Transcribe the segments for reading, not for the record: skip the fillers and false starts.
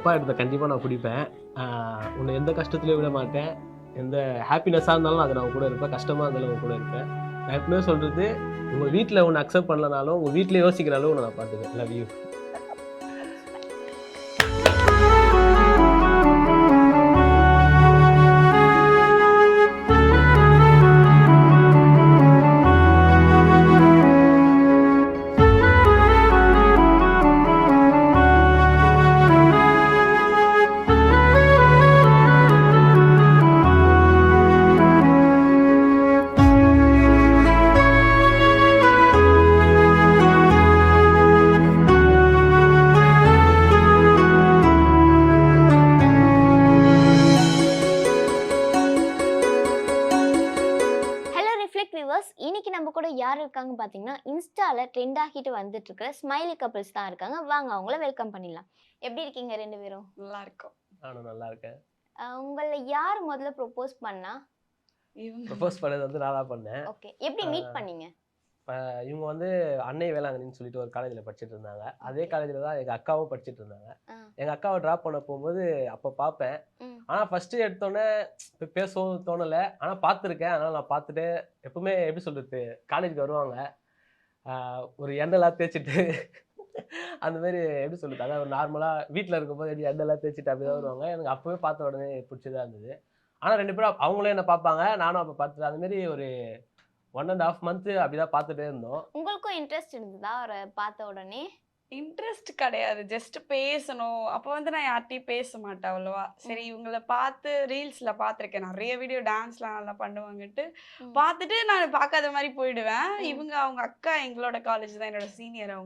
அப்பா இடத்த கண்டிப்பாக நான் குடிப்பேன். உன்னை எந்த கஷ்டத்துலையும் விட மாட்டேன். எந்த ஹாப்பினஸ்ஸாக இருந்தாலும் அது நான் கூட இருப்பேன். கஷ்டமாக இருந்தாலும் உங்க கூட இருப்பேன். நான் எப்பவுமே சொல்கிறது, உங்கள் வீட்டில் உன்னை அக்செப்ட் பண்ணலனாலும் உங்கள் வீட்டில் யோசிக்கிற அளவு நான் பார்த்துக்கிறேன். Love you. இன்னைக்கு நம்ம கூட யார் இருக்காங்க பார்த்தீங்கன்னா, இன்ஸ்டால ட்ரெண்ட் ஆகிட்டு வந்துட்டு இருக்கிற ஸ்மைலி கப்பிள்ஸ் தான் இருக்காங்க. வாங்க அவங்கள வெல்கம் பண்ணிடலாம். எப்படி இருக்கீங்க 2 பேரும்? நல்லா இருக்கும். நானும் நல்லா இருக்கேன். உங்கள யார் முதல்ல ப்ரொபோஸ் பண்ணா? ப்ரொபோஸ் பண்ணது வந்து நான் தான் பண்ணேன். ஓகே. எப்படி மீட் பண்ணீங்க? இவங்க வந்து அன்னை வேளாங்கண்ணின்னு சொல்லிட்டு ஒரு காலேஜில் படிச்சுட்டு இருந்தாங்க. அதே காலேஜில் தான் எங்கள் அக்காவும் படிச்சுட்டு இருந்தாங்க. எங்கள் அக்காவை ட்ராப் பண்ண போகும்போது அப்போ பார்ப்பேன். ஆனால் ஃபஸ்ட்டு எடுத்தோடனே பேசவும் தோணலை. ஆனால் பார்த்துருக்கேன். அதனால் நான் பார்த்துட்டு எப்பவுமே எப்படி சொல்கிறது, காலேஜுக்கு வருவாங்க, ஒரு எண்ணெய்லாம் தேய்ச்சிட்டு அந்த மாதிரி எப்படி சொல்கிறது, அதான் ஒரு நார்மலாக வீட்டில் இருக்கும்போது எப்படி எண்ணெய்லாம் தேய்ச்சிட்டு அப்படி தான் வருவாங்க. எனக்கு அப்போவே பார்த்த உடனே பிடிச்சதா இருந்தது. ஆனால் 2 பேரும் அவங்களும் என்ன பார்ப்பாங்க, நானும் அப்போ பார்த்துட்டு அதுமாரி ஒரு 1.5 மந்த் அப்படிதான் பார்த்துட்டே இருந்தோம். உங்களுக்கும் இன்ட்ரெஸ்ட் இருந்ததா அவரை பார்த்த உடனே? இன்ட்ரெஸ்ட் கிடையாது, ஜஸ்ட் பேசணும். அப்போ வந்து நான் யார்கிட்டையும் பேச மாட்டேன் அவ்வளோவா. சரி இவங்கள பார்த்து ரீல்ஸில் பார்த்துருக்கேன், நிறைய வீடியோ டான்ஸ்லாம் நல்லா பண்ணுவாங்கட்டு பார்த்துட்டு நான் பார்க்காத மாதிரி போயிடுவேன். இவங்க அவங்க அக்கா எங்களோட காலேஜ் தான், என்னோட சீனியர்.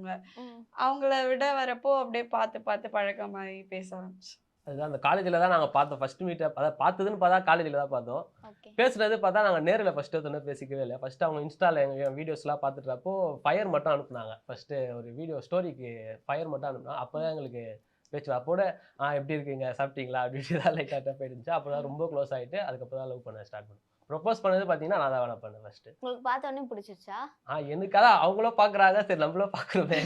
அவங்கள விட வரப்போ அப்படியே பார்த்து பார்த்து பழக்கமாகி பேச ஆரம்பிச்சு. அதுதான் அந்த காலேஜில் தான் நாங்கள் பார்த்தோம் ஃபர்ஸ்ட் மீட்டப். அதாவது பார்த்ததுன்னு பார்த்தா காலேஜில் தான் பார்த்தோம். பேசுறது பார்த்தா நாங்கள் நேரில் ஃபர்ஸ்ட் ஒன்று பேசிக்கவே இல்லை. ஃபர்ஸ்ட் அவங்க இன்ஸ்டாவில் எங்கள் வீடியோஸ்லாம் பார்த்துட்டப்போ ஃபயர் மட்டும் அனுப்புனாங்க. ஃபர்ஸ்ட் ஒரு வீடியோ ஸ்டோரிக்கு ஃபயர் மட்டும் அனுப்புனாங்க. அப்போ தான் எங்களுக்கு பேச்சு அப்போட எப்படி இருக்கீங்க, சாப்பிட்டீங்களா அப்படின்ட்டு தான் லைட்டாக போயிடுச்சு. அப்போ தான் ரொம்ப க்ளோஸ் ஆகிட்டு அதுக்கப்புறம் தான் லவ் பண்ண ஸ்டார்ட் பண்ணேன். ப்ரொபோஸ் பண்ணது பார்த்தீங்கன்னா நான் தான் வேணா பண்ணேன் ஃபர்ஸ்ட். உங்களுக்கு பார்த்த உடனே பிடிச்சிருச்சா? எனக்கு அதான் அவங்களும் பார்க்குறாங்க, சரி நம்மளும் பார்க்குறோமே.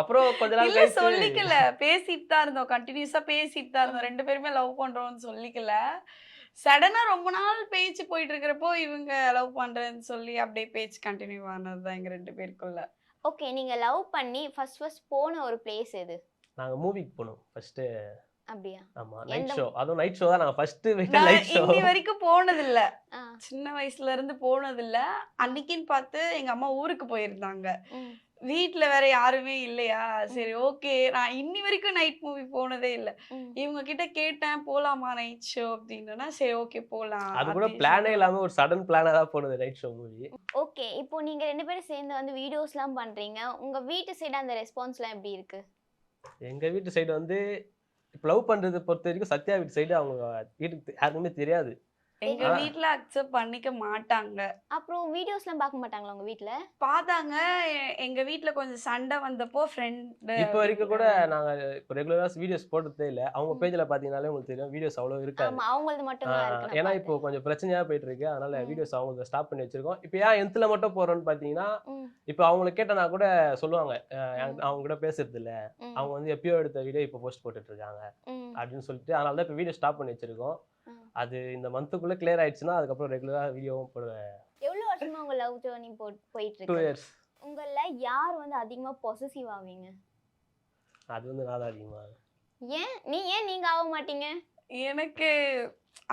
அப்புறம் கொஞ்ச நாள் இல்லை சொல்லிக்கல, பேசிட்டு தான் இருந்தோம், கண்டினியூஸாக பேசிட்டு தான் இருந்தோம். 2 பேருமே லவ் பண்ணுறோம்னு சொல்லிக்கல. சடனாக ரொம்ப நாள் பேச்சு போயிட்டு இருக்கிறப்போ இவங்க லவ் பண்ணுறேன்னு சொல்லி அப்படியே பேச்சு கண்டினியூ ஆனது தான் எங்கள் 2 பேருக்குள்ள. ஓகே. நீங்கள் லவ் பண்ணி ஃபர்ஸ்ட் போன ஒரு பிளேஸ் எது? நாங்கள் மூவிக்கு போனோம் ஃபர்ஸ்ட். அப்படியா? ஆமா, நைட் ஷோ. அதுவும் நைட் ஷோ தான் நாங்க ஃபர்ஸ்ட் நைட் ஷோ. இன்னி வரைக்கும் போனது இல்ல, சின்ன வயசுல இருந்து போனது இல்ல. அன்னைக்குன்னு பார்த்து எங்க அம்மா ஊருக்கு போயிருந்தாங்க. வீட்டுல வேற யாருமே இல்லையா, சரி ஓகே. நான் இன்னி வரைக்கும் நைட் மூவி போனதே இல்ல. இவங்க கிட்ட கேட்டேன் போலாமா நைட் ஷோ அப்படின்னா, சரி ஓகே போலாம். அது கூட பிளானே இல்லாம ஒரு சடன் பிளானா தான் போனது நைட் ஷோ மூவி. ஓகே. இப்போ நீங்க 2 பேரும் சேர்ந்து வந்து வீடியோஸ்லாம் பண்றீங்க. உங்க வீட்டு சைடு அந்த ரெஸ்பான்ஸ்லாம் எப்படி இருக்கு? எங்க வீட்டு சைடு வந்து இப்போ லவ் பண்றது பொறுத்த வரைக்கும் சத்யா வீட்டு சைடு அவங்க வீட்டுக்கு யாருக்குமே தெரியாது. எங்க வீட்ல அக்செப்ட் பண்ணிக்க மாட்டாங்க. அப்புறம் வீடியோஸ்லாம் பார்க்க மாட்டாங்களா உங்க வீட்ல? பார்த்தாங்க. எங்க வீட்ல கொஞ்சம் சண்டை வந்தப்போ ஃப்ரெண்ட் இப்போ வரைக்கும் கூட நாங்க இப்போ ரெகுலரா வீடியோஸ் போடுறதே இல்ல. அவங்க பேஜ்ல பாத்தீங்கன்னாலே உங்களுக்கு தெரியும் வீடியோஸ் அவ்வளவு இருக்காது. ஆமா, அவங்களது மட்டும் தான் இருக்கு. ஏன்னா இப்போ கொஞ்சம் பிரச்சனையா போயிட்டு இருக்கு, அதனால வீடியோஸ் அவங்க ஸ்டாப் பண்ணி வச்சிருக்கோம். இப்போ ஏன் என்த்ல மட்டும் போறோம்னு பாத்தீங்கன்னா, இப்போ அவங்களை கேட்டனா கூட சொல்லுவாங்க அவங்க கூட பேசுறது இல்ல, அவங்க வந்து எப்பயோ எடுத்த வீடியோ இப்போ போஸ்ட் போட்டுட்டு இருக்காங்க அப்படின்னு சொல்லிட்டு, அதனால தான் இப்போ வீடியோ ஸ்டாப் பண்ணி வச்சிருக்கோம். அது இந்த மந்த்துக்குள்ள கிளியர் ஆயிடுச்சுன்னா அதுக்கப்புறம் ரெகுலரா வீடியோவும் போடுவேன். எவ்வளவு வருஷமா உங்க லவ் ஜர்னி போயிட்டு இருக்கு? 2 years. உங்கள யார் வந்து அதிகமா பொசசிவ் ஆவீங்க? அது வந்து நான் தான் அதிகமா. ஏன் நீங்க ஆக மாட்டீங்க? எனக்கு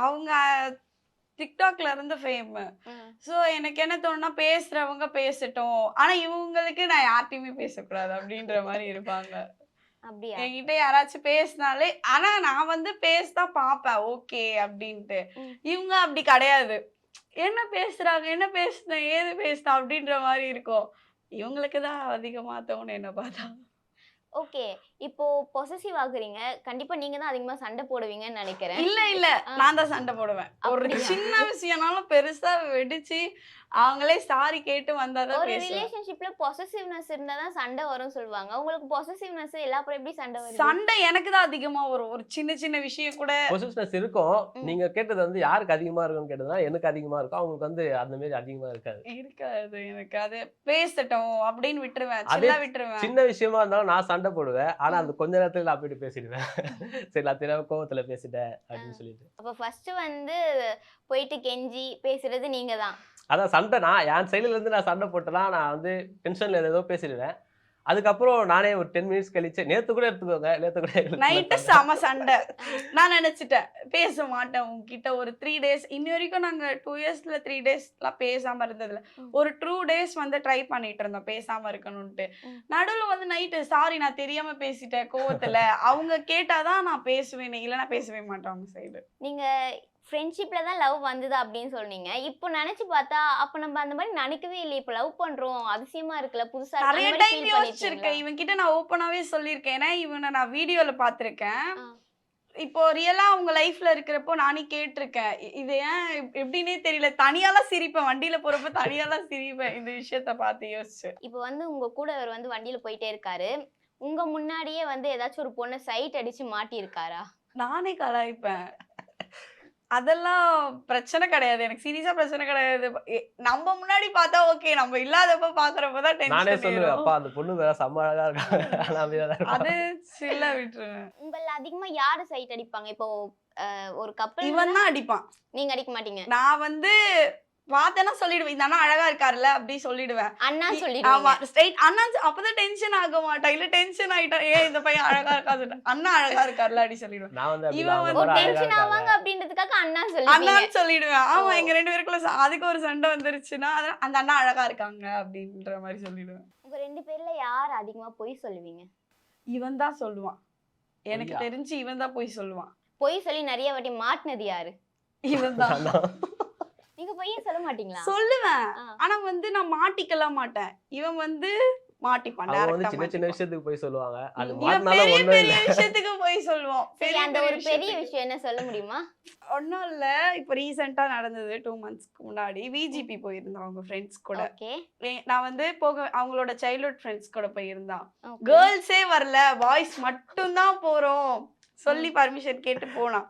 அவங்க டிக்டாக்ல இருந்து ஃபேம். ஸோ எனக்கு என்ன தோணுன்னா, பேசுறவங்க பேசட்டும், ஆனா இவங்களுக்கு நான் யார்கிட்டயுமே பேசக்கூடாது அப்படின்ற மாதிரி இருப்பாங்க. அப்படியா? என்கிட்ட யாராச்சும் பேசினாலே, ஆனா நான் வந்து பேசதான் பார்ப்பேன் ஓகே அப்படின்ட்டு. இவங்க அப்படி கிடையாது. என்ன பேசுறாங்க, என்ன பேசுனேன், ஏது பேசுனேன் அப்படின்ற மாதிரி இருக்கும். இவங்களுக்கு தான் அதிகமா தோணும் என்ன பார்த்தா. ஓகே. இப்போ பொசசிவ் ஆகுறீங்க, கண்டிப்பா நீங்க தான் அதிகமா சண்டை போடுவீங்கன்னு நினைக்கிறேன். இல்ல நான் தான் சண்டை போடுவேன். ஒரு சின்ன விஷயம்னாலும் பெருசா வெடிச்சு அவங்களே சாரி கேட்டு வந்தாதான் ஒரு பேசுவேன். ரிலேஷன்ஷிப்ல பொசசிவ்னஸ் இருந்தா தான் சண்டை வரும்னு சொல்லுவாங்க. உங்களுக்கு பொசசிவ்னஸ் எல்லா அப்புறம் எப்படி சண்டை வருது? சண்டை எனக்கு தான் அதிகமா வரும். ஒரு சின்ன விஷயம் கூட பொசிஷனஸ் இருக்கும். நீங்க கேட்டது வந்து யாருக்கு அதிகமா இருக்கும்னு கேட்டதுனா எனக்கு அதிகமா இருக்கும், அவங்களுக்கு வந்து அந்த மாதிரி அதிகமா இருக்காது. எனக்கு அது பேசட்டும் அப்படின்னு விட்டுருவேன், சின்ன விட்டுருவேன். சின்ன விஷயமா இருந்தாலும் நான் சண்டை போடுவேன். ஆனா அந்த கொஞ்ச நேரத்துல நான் போயிட்டு பேசிடுவேன். சரி நான் தெரியாம கோவத்துல பேசிட்டேன் அப்படின்னு சொல்லிட்டு. அப்ப ஃபர்ஸ்ட் வந்து போயிட்டு கெஞ்சி பேசுறது நீங்க தான். அதான் சண்டை நான் என் சைடுல இருந்து நான் சண்டை போட்டேன்னா நான் வந்து டென்ஷன்ல ஏதோ பேசிடுவேன். அதுக்கப்புறம் நானே ஒரு 10 மினிட்ஸ் கழிச்சு நேத்து கூட எடுத்துக்கோங்க. நேத்து கூட நைட்டு செம சண்டை. நான் நினைச்சிட்டேன் பேச மாட்டேன் உங்ககிட்ட ஒரு 3 டேஸ். இன்னி வரைக்கும் நாங்க 2 இயர்ஸ்ல 3 டேஸ்லாம் பேசாம இருந்ததுல ஒரு 2 டேஸ் வந்து ட்ரை பண்ணிட்டு இருந்தோம் பேசாம இருக்கணும்ட்டு. நடுவுல வந்து நைட்டு சாரி நான் தெரியாம பேசிட்டேன் கோவத்துல. அவங்க கேட்டாதான் நான் பேசுவேன், இல்லைன்னா பேசவே மாட்டேன் அவங்க சைடு. நீங்க ஃப்ரெண்ட்ஷிப்ல தான் லவ் வந்தது அப்படின்னு சொன்னீங்க. இப்போ நினைச்சு பார்த்தா அப்ப நம்ம அந்த மாதிரி நினைக்கவே இல்லை. இப்போ லவ் பண்றோம் அதிசயமா இருக்குல்ல, புதுசா நிறைய டைம் யோசிச்சிருக்கேன். இவன் கிட்ட நான் ஓப்பனாவே சொல்லியிருக்கேன். ஏன்னா இவனை நான் வீடியோல பாத்திருக்கேன். இப்போ ரியலா அவங்க லைஃப்ல இருக்கிறப்போ நானே கேட்டிருக்கேன். இது ஏன் எப்படின்னே தெரியல. தனியாலாம் சிரிப்பேன், வண்டியில போறப்ப தனியாலாம் சிரிப்பேன் இந்த விஷயத்த பார்த்து யோசிச்சு. இப்போ வந்து உங்க கூட அவர் வந்து வண்டியில போயிட்டே இருக்காரு. உங்க முன்னாடியே வந்து ஏதாச்சும் ஒரு பொண்ணு சைட் அடிச்சு மாட்டி இருக்காரா? நானே கலாய்ப்பேன். அதெல்லாம் பிரச்சனை கிடையாது. எனக்கு சீரியஸா பிரச்சனை கிடையாது. நம்ம முன்னாடி பார்த்தா ஓகே, நம்ம இல்லாதப்ப பாக்குறப்பதான் நானே டென்ஷன் சொல்லுவேன், ஏறும். அப்பா அந்த பொண்ணு வேற செம்ம அழகா இருக்கா. அது சில்ல விட்டுருவேன். உங்கள அதிகமா யாரு சைட் அடிப்பாங்க? இப்போ ஒரு கப்பல் இவன் தான் அடிப்பான். நீங்க அடிக்க மாட்டீங்க. நான் வந்து பார்த்தேன்னா சொல்லிடுவேன், இந்த அண்ணா அழகா இருக்காருல்ல அப்படி சொல்லிடுவேன். அண்ணா ஆமா சொல்லிடுவீங்க. ஸ்ட்ரைட் அண்ணா. அப்பதான் டென்ஷன் ஆக மாட்டான். இல்ல டென்ஷன் ஆயிட்டா ஏன் இந்த பையன் அழகா இருக்காது, அண்ணா அழகா இருக்காருல்ல அப்படி சொல்லிடுவேன். நான் வந்து அப்படி இவன் அவங்க வந்து ஒரு பாரு அழகா டென்ஷன் இருக்காங்க. ஆவாங்க அப்படின்றதுக்காக அண்ணா சொல்லுவீங்க. அண்ணான்னு சொல்லிடுவேன். ஆமா ஓ. எங்க 2 பேருக்குள்ள அதுக்கு ஒரு சண்டை வந்துருச்சுன்னா அந்த அண்ணா அழகா இருக்காங்க அப்படின்ற மாதிரி சொல்லிடுவேன். உங்க 2 பேர்ல யார் அதிகமா பொய் சொல்லுவீங்க? இவன் தான் சொல்லுவான். எனக்கு பொய்யா? தெரிஞ்சு இவன் தான் போய் சொல்லுவான். பொய் சொல்லி நிறைய வாட்டி மாட்டினது யாரு? இவன் தான் நீங்க பொய்யே சொல்ல மாட்டீங்களா? சொல்லுவேன். ஆ. ஆனா வந்து நான் மாட்டிக்கலாம் மாட்டேன். இவன் வந்து மாட்டிப்பான். அவங்க வந்து direct ஆ சின்ன சின்ன மாட்டிப்பான். விஷயத்துக்கு போய் சொல்லுவாங்க. அது இவன் மாட்டினாலும் பெரிய ஒண்ணும் பெரிய இல்ல. விஷயத்துக்கு போய் சொல்லுவோம். சரி, அந்த ஒரு பெரிய விஷயத்துக்கு. விஷயம் என்ன சொல்ல முடியுமா? ஒண்ணும் இல்ல. இப்ப ரீசெண்டா நடந்தது 2 மந்த்ஸ்க்கு முன்னாடி விஜிபி போயிருந்தோம் அவங்க ஃப்ரெண்ட்ஸ் கூட. ஓகே. நான் வந்து அவங்களோட சைல்ட்ஹுட் ஃப்ரெண்ட்ஸ் கூட போயிருந்தான். ஓகே. கேர்ள்ஸே வரல, பாய்ஸ் மட்டும் தான் போறோம் சொல்லி பர்மிஷன் கேட்டு போனான்.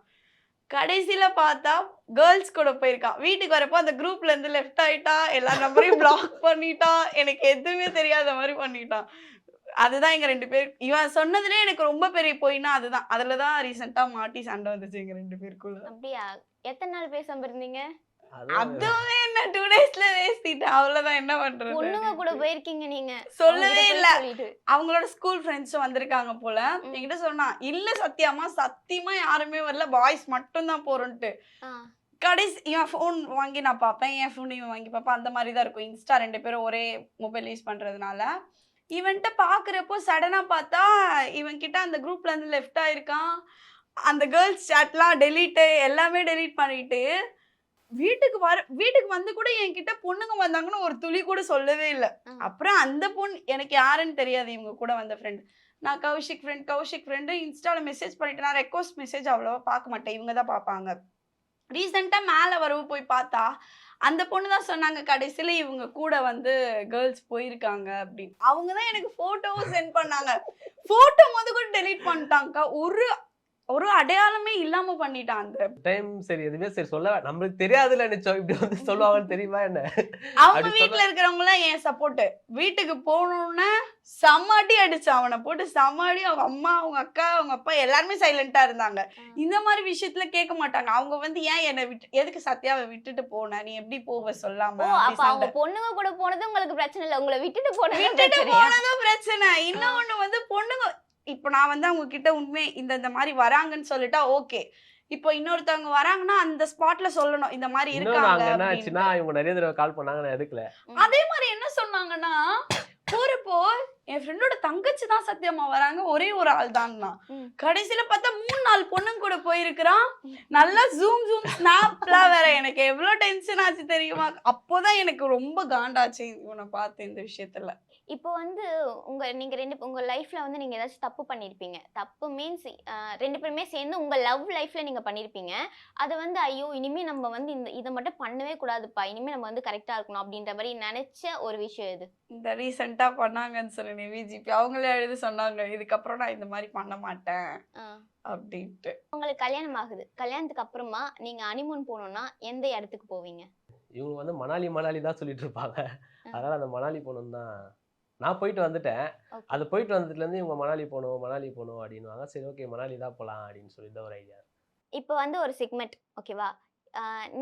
கடைசியில பார்த்தா கேர்ள்ஸ் கூட போயிருக்கான். வீட்டுக்கு வரப்போ அந்த குரூப்ல இருந்து லெஃப்ட் ஆயிட்டா, எல்லா நம்பரையும் பிளாக் பண்ணிட்டான். எனக்கு எதுவுமே தெரியாத மாதிரி பண்ணிட்டான். அதுதான் எங்க 2 பேர். இவன் சொன்னதுல எனக்கு ரொம்ப பெரிய போயினா அதுதான். அதுலதான் ரீசெண்டா மாட்டி சண்டை வந்துச்சு எங்க 2 பேருக்குள்ள. அப்படியா? எத்தனை நாள் பேசாம இருந்தீங்க? அதுவே என்ன 2 டேஸ்ல பேசிட்டேன். அவ்வளவுதான், என்ன பண்றது. பொண்ணுங்க கூட போயிருக்கீங்க நீங்க. சொல்லவே அவங்ககிட்ட இல்ல. போய் சொல்லிட்டு. அவங்களோட ஸ்கூல் ஃப்ரெண்ட்ஸும் வந்திருக்காங்க போல. என்கிட்ட சொன்னா இல்ல சத்தியமா சத்தியமா யாருமே வரல, பாய்ஸ் மட்டும் தான் போறோம்ட்டு. ஆ. கடைசி என் ஃபோன் வாங்கி நான் பார்ப்பேன், என் ஃபோன் இவன் வாங்கி பார்ப்பேன். அந்த மாதிரி தான் இருக்கும். இன்ஸ்டா 2 பேரும் ஒரே மொபைல் யூஸ் பண்றதுனால இவன்ட்ட பாக்குறப்போ சடனா பார்த்தா இவன் கிட்ட அந்த குரூப்ல இருந்து லெஃப்ட் ஆயிருக்கான். அந்த கேர்ள்ஸ் சாட்லாம் டெலீட் எல்லாமே டெலீட் பண்ணிட்டு வீட்டுக்கு வந்து கூட என்கிட்ட பொண்ணுங்க வந்தாங்கன்னு ஒரு துளி கூட சொல்லவே இல்லை. அப்புறம் அந்த பொண்ணு எனக்கு யாருன்னு தெரியாது, இவங்க கூட வந்த ஃப்ரெண்ட். நான் கௌஷிக் ஃப்ரெண்டு இன்ஸ்டால மெசேஜ் பண்ணிட்டு, நான் ரெக்வஸ்ட் மெசேஜ் அவ்வளவா பார்க்க மாட்டேன், இவங்க தான் பார்ப்பாங்க. ரீசெண்டா மேல வரவு போய் பார்த்தா அந்த பொண்ணு தான் சொன்னாங்க கடைசியில இவங்க கூட வந்து கேர்ள்ஸ் போயிருக்காங்க அப்படின்னு. அவங்க தான் எனக்கு போட்டோவும் சென்ட் பண்ணாங்க. போட்டோ கூட டெலீட் பண்ணிட்டாங்க. ஒரு அடையாளமே இல்லாம பண்ணிட்டான் அந்த டைம். சரி எதுவுமே சரி சொல்ல நம்மளுக்கு தெரியாதுல நிச்சயம் இப்படி வந்து சொல்லுவாங்கன்னு தெரியுமா என்ன? அவங்க அப்படி வீட்டுல இருக்கிறவங்க எல்லாம் என் சப்போர்ட். வீட்டுக்கு போகணும்னா சமாடி அடிச்சு அவனை போட்டு சமாடி. அவங்க அம்மா, அவங்க அக்கா, அவங்க அப்பா எல்லாருமே சைலண்டா இருந்தாங்க. இந்த மாதிரி விஷயத்துல கேட்க மாட்டாங்க. அவங்க வந்து ஏன் என்னை எதுக்கு சத்யாவை விட்டுட்டு போன, நீ எப்படி போவ சொல்லாம. ஓ, அப்ப அவங்க பொண்ணுங்க கூட போனது உங்களுக்கு பிரச்சனை இல்ல, உங்களை விட்டுட்டு போனதும் பிரச்சனை. இன்னொன்னு வந்து பொண்ணுங்க இப்ப நான் வந்து அவங்க கிட்ட உண்மை இந்த மாதிரி வராங்கன்னு சொல்லிட்டா ஓகே. இப்போ இன்னொருத்தவங்க வராங்கன்னா அந்த ஸ்பாட்ல சொல்லணும் இந்த மாதிரி இருக்காங்க. இவங்க நிறைய தடவை கால் பண்ணாங்க, நான் எடுக்கல. அதே மாதிரி என்ன சொன்னாங்கன்னா போறப்போ என் ஃப்ரெண்டோட தங்கச்சி தான் சத்தியமா வராங்க, ஒரே ஒரு ஆள் தான். கடைசியில பார்த்தா 3-4 பொண்ணுங்க கூட போயிருக்கிறான். நல்லா ஜூம் ஸ்னாப்லாம் வேற. எனக்கு எவ்வளவு டென்ஷன் ஆச்சு தெரியுமா? அப்போதான் எனக்கு ரொம்ப காண்டாச்சு இவனை பார்த்து இந்த விஷயத்துல. இப்போ வந்து நீங்க உங்க லைஃப்ல வந்து நீங்க ஏதாச்சும் தப்பு பண்ணிருப்பீங்க. தப்பு மீன்ஸ் 2 பேருமே சேர்ந்து உங்க லவ் லைஃப்ல நீங்க பண்ணிருப்பீங்க. அது வந்து ஐயோ இனிமே நம்ம வந்து இதை மட்டும் பண்ணவே கூடாதுப்பா, இனிமே நம்ம வந்து கரெக்டா இருக்கணும் அப்படின்ற மாதிரி நினைச்ச ஒரு விஷயம் எது? இந்த ரீசெண்டா பண்ணாங்கன்னு சொல்லி விஜிபி அவங்களே எழுதி சொன்னாங்க, இதுக்கப்புறம் நான் இந்த மாதிரி பண்ண மாட்டேன் அப்படின்ட்டு. உங்களுக்கு கல்யாணம் ஆகுது. கல்யாணத்துக்கு அப்புறமா நீங்க ஹனிமூன் போகணும்னா எந்த இடத்துக்கு போவீங்க? இவங்க வந்து மணாலி தான் சொல்லிட்டு இருப்பாங்க. அதனால அந்த மணாலி போகணும் தான். நான் போயிட்டு வந்துட்டேன். Okay. அது போயிட்டு வந்ததுலேருந்து இவங்க மணாலி போகணும் அப்படின்னுவாங்க. சரி ஓகே மணாலி தான் போகலாம் அப்படின்னு சொல்லிட்டு ஒரு ஐடியா. இப்போ வந்து ஒரு செக்மெண்ட் ஓகேவா?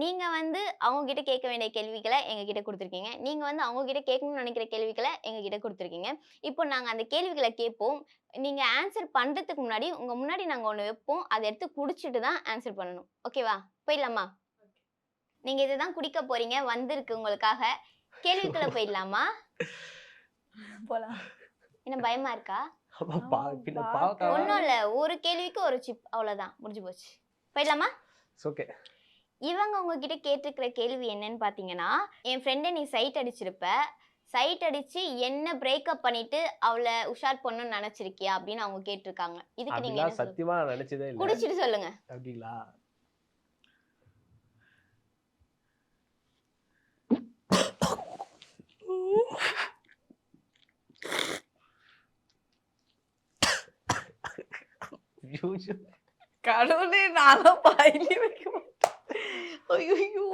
நீங்க வந்து அவங்க கிட்ட கேட்க வேண்டிய கேள்விகளை எங்ககிட்ட கொடுத்துருக்கீங்க. நீங்க வந்து அவங்க கிட்ட கேட்கணும்னு நினைக்கிற கேள்விகளை எங்ககிட்ட கொடுத்துருக்கீங்க. இப்போ நாங்க அந்த கேள்விகளை கேட்போம். நீங்க ஆன்சர் பண்றதுக்கு முன்னாடி உங்க முன்னாடி நாங்க ஒண்ணு வைப்போம். அதை எடுத்து குடிச்சிட்டு தான் ஆன்சர் பண்ணணும். ஓகேவா? போயிடலாமா? நீங்க இதுதான் குடிக்க போறீங்க. வந்திருக்கு உங்களுக்காக. கேள்விக்குள்ள போயிடலாமா? போலாம். என்ன பயமா இருக்கா? பின்ன பாவக்காவா? ஒன்றும் இல்லை, ஒரு கேள்விக்கு ஒரு சிப், அவ்வளோதான், முடிஞ்சு போச்சு. போயிடலாமா? ஓகே. இவங்க உங்ககிட்ட கேட்டிருக்கிற கேள்வி என்னன்னு பார்த்தீங்கன்னா, என் ஃப்ரெண்டை நீ சைட் அடிச்சிருப்ப, சைட் அடிச்சு என்ன பிரேக்கப் பண்ணிட்டு அவளை உஷார் பண்ணணும்னு நினைச்சிருக்கியா அப்படின்னு அவங்க கேட்டிருக்காங்க. இதுக்கு நீங்க அப்படிலாம் என்ன சொல்லுங்க? சத்தியமா நான் நினைச்சதே இல்லை. குடிச்சிட்டு சொல்லுங்க. அப்படிங்களா? கடவுளே, நானும் வாயிலே வைக்க மாட்டேன். ஐயோ,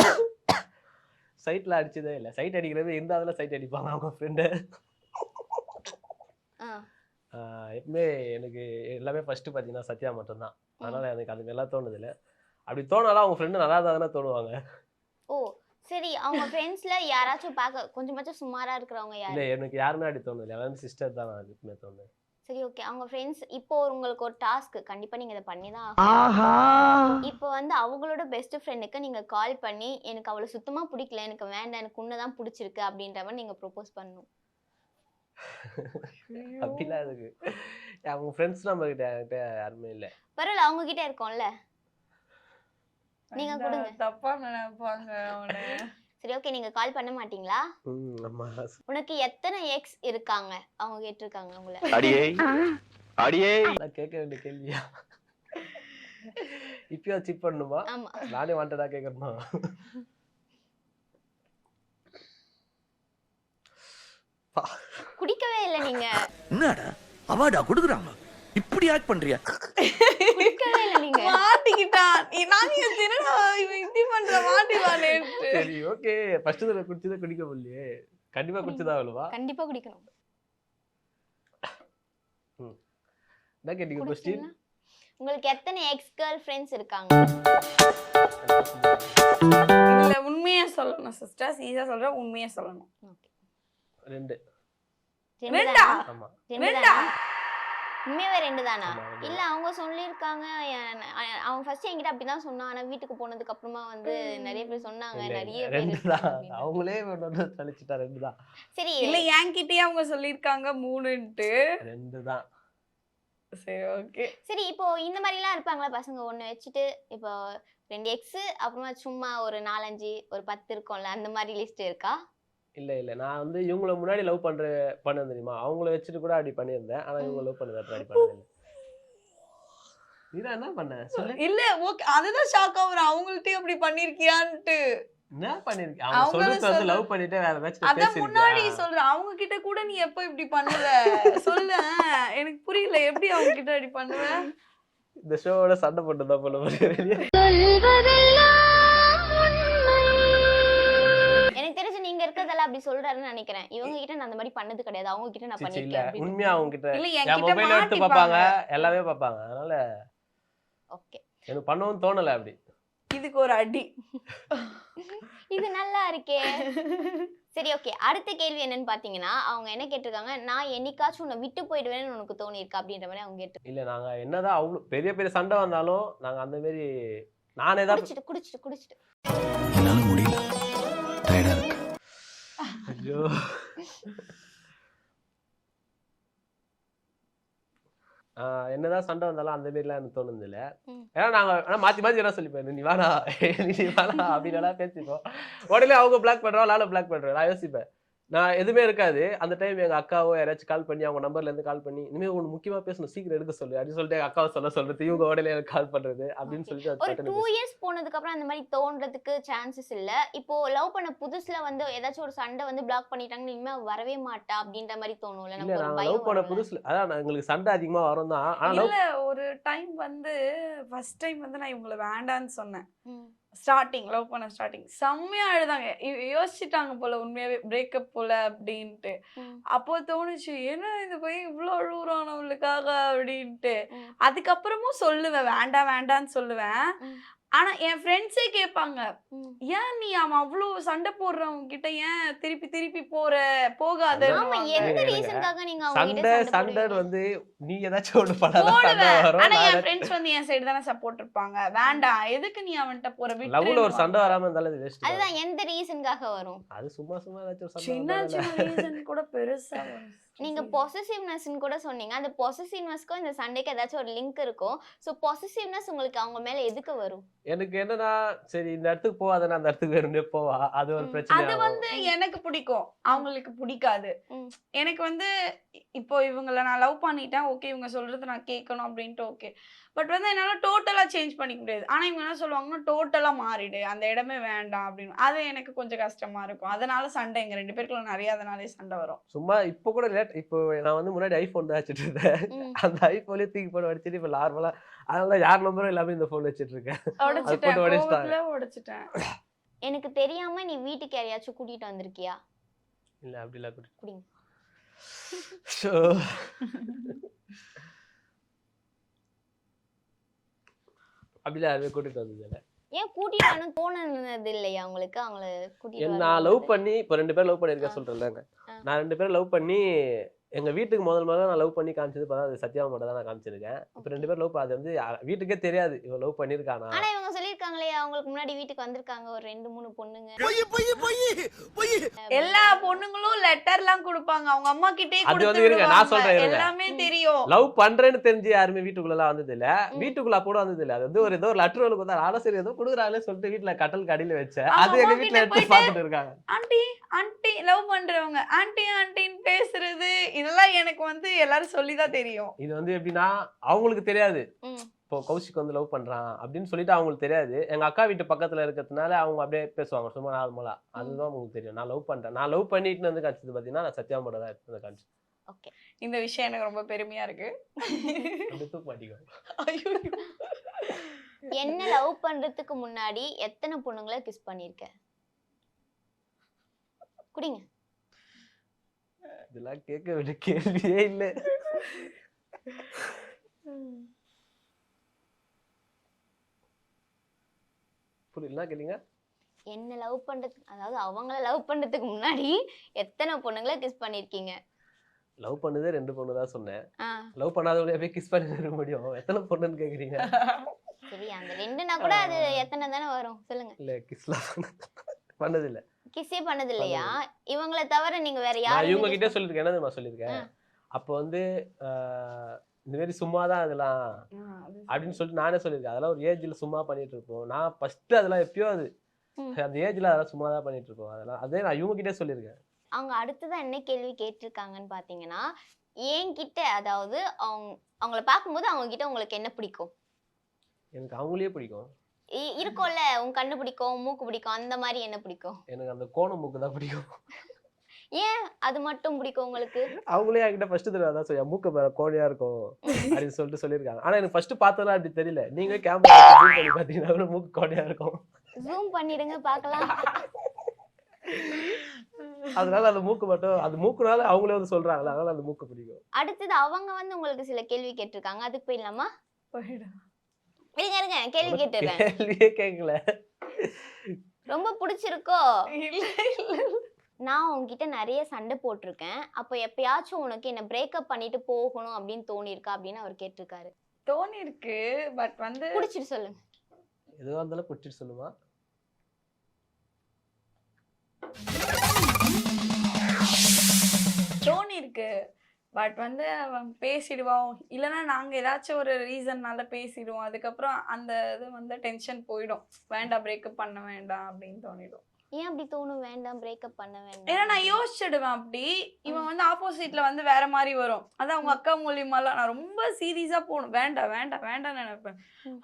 சைட்ல அடிச்சதே இல்லை. சைட் அடிக்கிறது இருந்தாலும் சைட் அடிப்பாங்க அவங்க ஃப்ரெண்டு. ஆ, எப்பவுமே எனக்கு எல்லாமே ஃபர்ஸ்ட் பார்த்தீங்கன்னா சத்யா மட்டும்தான். அதனால எனக்கு அது எல்லாம் தோணுது இல்லை. அப்படி தோணாலும் அவங்க ஃப்ரெண்டு நல்லா இருந்தா தானே தோணுவாங்க. ஓ சரி, அவங்க ஃப்ரெண்ட்ஸ்ல யாராச்சும் பார்க்க கொஞ்சமாச்சும் சுமாரா இருக்கிறவங்க யாரு? இல்லை எனக்கு யாருமே அப்படி தோணுது இல்லை. எல்லாமே சிஸ்டர் தான் நான் எப்பவுமே தோணுது. சரி ஓகே, அவங்க ஃப்ரெண்ட்ஸ் இப்போ உங்களுக்கு ஒரு டாஸ்க், கண்டிப்பா நீங்க இதை பண்ணி தான் ஆகணும். இப்போ வந்து அவங்களோட பெஸ்ட் ஃப்ரெண்டுக்கு நீங்க கால் பண்ணி எனக்கு அவளை சுத்தமா பிடிக்கல, எனக்கு வேண்டாம், எனக்கு உன்னதான் பிடிச்சிருக்கு அப்படின்ற மாதிரி நீங்க ப்ரோபோஸ் பண்ணணும். அப்படிலாம் இருக்கு. அவங்க ஃப்ரெண்ட்ஸ் நம்ம கிட்ட யாருமே இல்லை. பரவாயில்ல, அவங்க கிட்ட இருக்கோம்ல, நீங்க கொடுங்க. தப்பா நினைப்பாங்க அவனை. சரி ஓகே, நீங்க கால் பண்ண மாட்டீங்களா? ஆமா. உனக்கு எத்தனை எக்ஸ் இருக்காங்க அவங்க கேட்டிருக்காங்க உங்களை. நான் கேட்க வேண்டிய கேள்வியா? இப்பயா சிப் பண்ணுமா? ஆமா. நானே வாண்டடா கேட்கணுமா? குடிக்கவே இல்லை நீங்க. என்னடா அவார்டா கொடுக்குறாங்க, இப்படி ஆக்ட் பண்றியா? குடிக்கவே இல்லை நீங்க. மாட்டிக்கிட்டான். நான் திருடா, இவன் இப்படி பண்ற மாட்டிவானே. சரி ஓகே, ஃபர்ஸ்ட் தடவை குடிச்சதே குடிக்க முடியலையே. கண்டிப்பா குடிச்சதா அவ்வளவா? கண்டிப்பா குடிக்கணும். என்ன கேட்டீங்க கொஸ்டின்? குடிச்சிங்களா? உங்களுக்கு எத்தனை எக்ஸ் கேர்ள் ஃப்ரெண்ட்ஸ் இருக்காங்க? இல்ல, உண்மையா சொல்லணும் சிஸ்டர். சீரியஸா சொல்றேன், உண்மையா சொல்லணும். ஓகே. 2. ரெண்டா? ஆமா. ரெண்டா? உண்மையாவே 2 தானா? ஆமா, 2. இல்ல அவங்க சொல்லியிருக்காங்க. அவங்க ஃபர்ஸ்ட் என்கிட்ட அப்படிதான் சொன்னான். ஆனா வீட்டுக்கு போனதுக்கு அப்புறமா வந்து நிறைய பேர் சொன்னாங்க, நிறைய பேர் 2 இருக்கு தான். அப்படின்னு. அவங்களே ஒன்னு தளிச்சிட்டா 2 தான். சரி இல்ல, என்கிட்டயே அவங்க சொல்லிருக்காங்க 3ன்ட்டு. 2 தான். சரி ஓகே. சரி, இப்போ இந்த மாதிரி எல்லாம் இருப்பாங்களா பசங்க, ஒண்ணு வச்சுட்டு இப்போ 2 எக்ஸ் அப்புறமா சும்மா ஒரு 4 5 ஒரு 10 இருக்கும்ல, அந்த மாதிரி லிஸ்ட் இருக்கா? இல்ல நான் வந்து இவங்கள முன்னாடி லவ் பண்ண தெரியுமா? அவங்கள வச்சுட்டு கூட அப்படி பண்ணியிருந்தேன். ஆனா இவங்க லவ் பண்ணத அப்படி பண்ணது இல்ல. நீதான் என்ன பண்ண சொல்லு. இல்ல ஓகே, அதுதான் ஷாக் ஆகுறேன். அவங்கள்ட்டயும் அப்படி பண்ணிருக்கியான்ட்டு. என்ன பண்ணிருக்க? அவங்க சொல்றது வந்து லவ் பண்ணிட்டு வேற ஏதாச்சும் அத முன்னாடி பேசிருக்கியா? சொல்றேன். அவங்க கிட்ட கூட நீ எப்ப இப்படி பண்ணுவ சொல்லு. எனக்கு புரியல, எப்படி அவங்க கிட்ட இப்படி பண்ணுவ? இந்த ஷோவோட சண்டை போட்டுதான் போல வெளியே. எனக்கு தெரிஞ்சு நீங்க இருக்கிறதெல்லாம் அப்படி சொல்றாருன்னு நினைக்கிறேன். இவங்க கிட்ட நான் அந்த மாதிரி பண்ணது கிடையாது. அவங்க கிட்ட நான் இல்ல பண்ணிருக்கேன் அப்படின்னு. உண்மையா அவங்க கிட்ட இல்ல, என் என்கிட்ட மொபைல் எடுத்து பாப்பாங்க, மாட்டிப்பாங்க. எல்லாமே பாப்பாங்க. அதனால ஓகே, எனக்கு பண்ணவும் தோணல அப்படி. இதுக்கு ஒரு அடி. இது நல்லா இருக்கே. சரி ஓகே, அடுத்த கேள்வி என்னன்னு பாத்தீங்கன்னா, அவங்க என்ன கேட்டிருக்காங்க, நான் என்னைக்காச்சும் உன்னை விட்டு போயிடுவேன்னு உனக்கு தோணி இருக்கா அப்படின்ற மாதிரி அவங்க கேட்டு. இல்ல நாங்க என்னதான் அவ்வளவு பெரிய பெரிய சண்டை வந்தாலும் நாங்க அந்த மாதிரி நானே தான். குடிச்சிட்டு என்னால முடியல, டயர்டா இருக்கு. ஐயோ என்னதான் சண்டை வந்தாலும் அந்த மாதிரிலாம் எனக்கு தோணுது இல்ல. ஏன்னா நாங்க மாத்தி என்ன சொல்லிப்பேன், நீ வேணா நீ வேணா அப்படின்னு எல்லாம் பேசிப்போம். உடனே அவங்க பிளாக் பண்றோம், நானும் பிளாக் பண்றேன். நான் யோசிப்பேன், நான் எதுவுமே இருக்காது அந்த டைம். எங்க அக்காவோ யாராச்சும் கால் பண்ணி அவங்க நம்பர்ல இருந்து கால் பண்ணி இனிமே ஒன்று முக்கியமா பேசணும், சீக்கிரம் எடுக்க சொல்லு அப்படின்னு சொல்லிட்டு எங்க அக்காவை சொல்றது, இவங்க உடனே எனக்கு கால் பண்றது அப்படின்னு சொல்லிட்டு ஒரு 2 இயர்ஸ் போனதுக்கு அப்புறம் அந்த மாதிரி தோன்றதுக்கு சான்சஸ் இல்ல. இப்போ லவ் பண்ண புதுசுல வந்து ஏதாச்சும் ஒரு சண்டை வந்து பிளாக் பண்ணிட்டாங்கன்னு இனிமே அவ வரவே மாட்டா அப்படின்ற மாதிரி தோணும்ல. இல்ல நமக்கு ஒரு நாங்க பயம் லவ் பண்ண வரும்ல. புதுசுல அதான் எங்களுக்கு சண்டை அதிகமா வரும் தான். ஆனா இல்ல, ஒரு டைம் வந்து ஃபர்ஸ்ட் டைம் வந்து நான் இவங்களை வேண்டான்னு சொன்னேன். ம். ஸ்டார்டிங் லவ் பண்ண ஸ்டார்டிங் செம்மையா அழுதாங்க. யோசிச்சுட்டாங்க போல உண்மையாவே பிரேக்கப் போல அப்படின்ட்டு. ம். அப்போ தோணுச்சு என்ன இந்த பையன் இவ்வளோ அழுகுறான் நம்மளுக்காக அப்படின்ட்டு. ம். அதுக்கப்புறமும் சொல்லுவேன் வேண்டாம் வேண்டான்னு சொல்லுவேன். ம். ஆனா என் ஃப்ரெண்ட்ஸே கேட்பாங்க, ம். ஏன் நீ அவன் அவ்வளோ சண்டை போடுறவங்க கிட்ட ஏன் திருப்பி திருப்பி போகாத. ஆமா எந்த இருங்க. ரீசனுக்காக நீங்க அவங்க கிட்ட சண்டை சண்டை சண்டை போடுவீங்க? வந்து நீ ஏதாச்சும் ஒண்ணு பண்ணாதான் சண்டை போடுவேன். வரும். ஆனா என் ஃப்ரெண்ட்ஸ் வந்து என் சைடு தானே சப்போர்ட் இருப்பாங்க. வேண்டாம் எதுக்கு நீ அவன்கிட்ட போற லவ்ல ஒரு சண்டை விட்டு. வராம இருந்தாலும் அது வேஸ்ட். அதுதான் எந்த ரீசனுக்காக வரும்? அது சும்மா சும்மா ஏதாச்சும் ஒரு சண்டை சின்ன வந்தாலே சின்ன ரீசன் கூட பெருசா வரும். நீங்க பொசசிவ்னஸ்ன்னு கூட சொன்னீங்க. அந்த பொசசிவ்னஸ்க்கும் இந்த சண்டைக்கு ஏதாச்சும் ஒரு லிங்க் இருக்கும். சோ பொசசிவ்னஸ் உங்களுக்கு அவங்க மேல எதுக்கு வரும்? எனக்கு என்னன்னா சரி இந்த இடத்துக்கு போவாத அந்த இடத்துக்கு வேணும்னே போவா, அது ஒரு ம். பிரச்சனை அது ஆகும். வந்து எனக்கு பிடிக்கும், அவங்களுக்கு பிடிக்காது. ம். எனக்கு வந்து இப்போ இவங்கள நான் லவ் பண்ணிட்டேன், ஓகே இவங்க சொல்றது நான் கேட்கணும் அப்படின்ட்டு ஓகே. பட் வந்து என்னால டோட்டலா சேஞ்ச் பண்ணிக்க முடியாது. ஆனா இவங்க என்ன சொல்லுவாங்கன்னா டோட்டலா மாறிடு, அந்த இடமே வேண்டாம் அப்படின்னு. அது எனக்கு கொஞ்சம் கஷ்டமா இருக்கும். அதனால சண்டை எங்க 2 பேருக்குள்ள நிறைய அதனாலே சண்டை வரும். சும்மா இப்போ கூட லேட் இப்போ நான் வந்து முன்னாடி ஐபோன் தான் வச்சுட்டு இருந்தேன். ம். அந்த ஐபோன்லயே தூக்கி போட்டு வச்சுட்டு இப்போ நார்மலா அதனால யார் நம்பரும் எல்லாமே இந்த போன் வச்சிட்டு இருக்கேன். உடைச்சிட்டேன், போட்டு உடைச்சிட்டாங்க. கோவத்துல உடைச்சிட்டேன். எனக்கு தெரியாம நீ வீட்டுக்கு யாரையாச்சும் கூட்டிட்டு வந்திருக்கியா? இல்ல அப்படிலாம் கூட்டிட்டு குடிங்க. ஷோ. அப்படிலாம் யாருமே கூட்டிட்டு வந்தது இல்ல. ஏன் கூட்டிட்டு வரணும் தோணுனது இல்லையா உங்களுக்கு? அவங்கள கூட்டிட்டு நான் லவ் வரணும் பண்ணி இப்போ 2 பேரும் லவ் பண்ணியிருக்கேன் சொல்றேன்லங்க. நான் 2 பேரும் லவ் பண்ணி எங்க வீட்டுக்கு முதல்ல நான் லவ் பண்ணி காமிச்சது பார்த்தா அது சத்யாவை மட்டும் தான் நான் காமிச்சிருக்கேன். இப்போ 2 பேரும் லவ் அது வந்து வீட்டுக்கே தெரியாது இவன் லவ் பண்ணியிருக்கானா. ஆனா இவங்க சொல்லிருக்காங்களே அவங்களுக்கு முன்னாடி வீட்டுக்கு வந்திருக்காங்க ஒரு 2-3 பொண்ணுங்க. எல்லா பொண்ணுங்களும் லெட்டர்லாம் கொடுப்பாங்க, அவங்க அம்மா கிட்டே அது வந்து இருங்க நான் சொல்றேன் இருங்க. எல்லாமே தெரியும். லவ் பண்றேன்னு தெரிஞ்சு யாருமே வீட்டுக்குள்ளலாம் வந்தது இல்ல. வீட்டுக்குள்ள கூட வந்தது இல்ல. அது வந்து ஏதோ ஒரு லெட்டர் ஒன்று கொடுத்தா நானும் சரி ஏதோ கொடுக்குறாங்களே சொல்லிட்டு வீட்டுல கட்டல் கடியில வச்சேன். அவங்க அது எங்க அம்மா வீட்டுல கிட்ட எடுத்து போயிட்டு, பார்த்துட்டு இருக்காங்க. ஆண்டி ஆண்டி லவ் பண்றவங்க ஆண்டி ஆண்டின்னு பேசுறது இதெல்லாம் எனக்கு வந்து எல்லாரும் சொல்லிதான் தெரியும். இது வந்து எப்படின்னா அவங்களுக்கு தெரியாது. ம். இப்போ கௌஷிக் வந்து லவ் பண்றான் அப்படின்னு சொல்லிட்டு அவங்களுக்கு தெரியாது. எங்க அக்கா வீட்டு பக்கத்துல இருக்கிறதுனால அவங்க அப்படியே பேசுவாங்க சும்மா நார்மலா. அதுதான் உங்களுக்கு தெரியும். நான் லவ் பண்றேன். நான் லவ் பண்ணிட்டு வந்து காமிச்சது பாத்தீங்கன்னா நான் சத்யா மட்டும் தான் எடுத்து காமிச்சேன். ஓகே. இந்த விஷயம் எனக்கு ரொம்ப பெருமையா இருக்கு. அப்படி தூக்க மாட்டிக்கோ. ஐயோ. என்ன லவ் பண்றதுக்கு முன்னாடி எத்தனை பொண்ணுங்களை கிஸ் பண்ணிருக்க? குடிங்க. இதெல்லாம் கேட்க வேண்டிய கேள்வியே இல்ல. புரியல கேட்டீங்க. என்ன லவ் பண்றதுக்கு அதாவது அவங்கள லவ் பண்றதுக்கு முன்னாடி எத்தனை பொண்ணுங்களை கிஸ் பண்ணிருக்கீங்க? லவ் பண்ணதே 2 பொண்ணு தான் சொன்னேன். ஆ, லவ் பண்ணாதவங்க போய் கிஸ் பண்ணி இருக்க முடியும். எத்தனை பொண்ணுன்னு கேக்குறீங்க? சரி அந்த 2னா கூட அது எத்தனை தானே வரும் சொல்லுங்க. இல்ல கிஸ்லாம் பண்ணது இல்ல. கிஸ்ஸே பண்ணது இல்லையா? இவங்களை தவிர நீங்க வேற நான் யாரும் இவங்க கிட்ட சொல்லிருக்கேன். என்ன தெரியுமா சொல்லிருக்கேன்? அப்போ வந்து இந்த மாதிரி சும்மா தான் அதெல்லாம் அப்படின்னு சொல்லிட்டு நானே சொல்லியிருக்கேன். அதெல்லாம் ஒரு ஏஜ்ல சும்மா பண்ணிட்டு இருப்போம். நான் ஃபர்ஸ்ட் அதெல்லாம் எப்பயோ அது அந்த ஏஜ்ல அதெல்லாம் சும்மா தான் பண்ணிட்டு இருப்போம். அதெல்லாம் அதே நான் இவங்க கிட்டே சொல்லியிருக்கேன். அவங்க அடுத்ததான் என்ன கேள்வி கேட்டிருக்காங்கன்னு பாத்தீங்கன்னா என்கிட்ட அதாவது அவங்கள பார்க்கும்போது அவங்க கிட்ட உங்களுக்கு என்ன பிடிக்கும்? எனக்கு அவங்களே பிடிக்கும். இருக்கும்ல உன் கண்ணு பிடிக்கும் மூக்கு பிடிக்கும் அந்த மாதிரி என்ன பிடிக்கும்? எனக்கு அந்த கோண மூக்கு தான் பிடிக்கும். ஏன் அது மட்டும் பிடிக்கும் உங்களுக்கு? அவங்களே என்கிட்ட ஃபர்ஸ்ட் தடவை தான் சொல்லியா மூக்கு கோணையா இருக்கும் அப்படின்னு சொல்லிட்டு சொல்லியிருக்காங்க. ஆனா எனக்கு ஃபர்ஸ்ட் பார்த்ததுலாம் அப்படி தெரியல. நீங்க கேமரா ஜூம் பண்ணி பாத்தீங்கன்னா மூக்கு கோணையா இருக்கும். ஜூம் பண்ணிடுங்க பார்க்கலாம். அதனால அந்த மூக்கு மட்டும் அது மூக்குனால அவங்களே வந்து சொல்றாங்களா அதனால அந்த மூக்கு பிடிக்கும். அடுத்தது அவங்க வந்து உங்களுக்கு சில கேள்வி கேட்டிருக்காங்க. அதுக்கு போயிடலாமா? இருங்க இருங்க கேள்வி கேட்டுறேன். கேள்வியே கேட்கல. ரொம்ப பிடிச்சிருக்கோ? இல்ல இல்ல. நான் உங்ககிட்ட நிறைய சண்டை போட்டிருக்கேன். அப்போ எப்பயாச்சும் உனக்கு என்ன பிரேக்கப் பண்ணிட்டு போகணும் அப்படின்னு தோணிருக்கா அப்படின்னு அவர் கேட்டிருக்காரு. தோணி இருக்கு பட் வந்து பிடிச்சிட்டு சொல்லுங்க. எதுவா இருந்தாலும் பிடிச்சிட்டு சொல்லுமா? தோணி இருக்கு பட் வந்து அவன் பேசிடுவான் இல்லைன்னா நாங்கள் ஏதாச்சும் ஒரு ரீசன்னால பேசிடுவோம். அதுக்கப்புறம் அந்த இது வந்து டென்ஷன் போயிடும். வேண்டாம் பிரேக்கப் பண்ண வேண்டாம் அப்படின்னு தோணிடும். ஏன் அப்படி தோணும்? வேண்டாம் பிரேக்கப் பண்ண வேண்டாம். ஏன்னா நான் யோசிச்சிடுவேன் அப்படி. இவன் வந்து ஆப்போசிட்ல வந்து வேற மாதிரி வரும். அதான் அவங்க அக்கா மூலியமாலாம் நான் ரொம்ப சீரியஸா போகணும் வேண்டாம் வேண்டாம் வேண்டாம்னு நினைப்பேன்.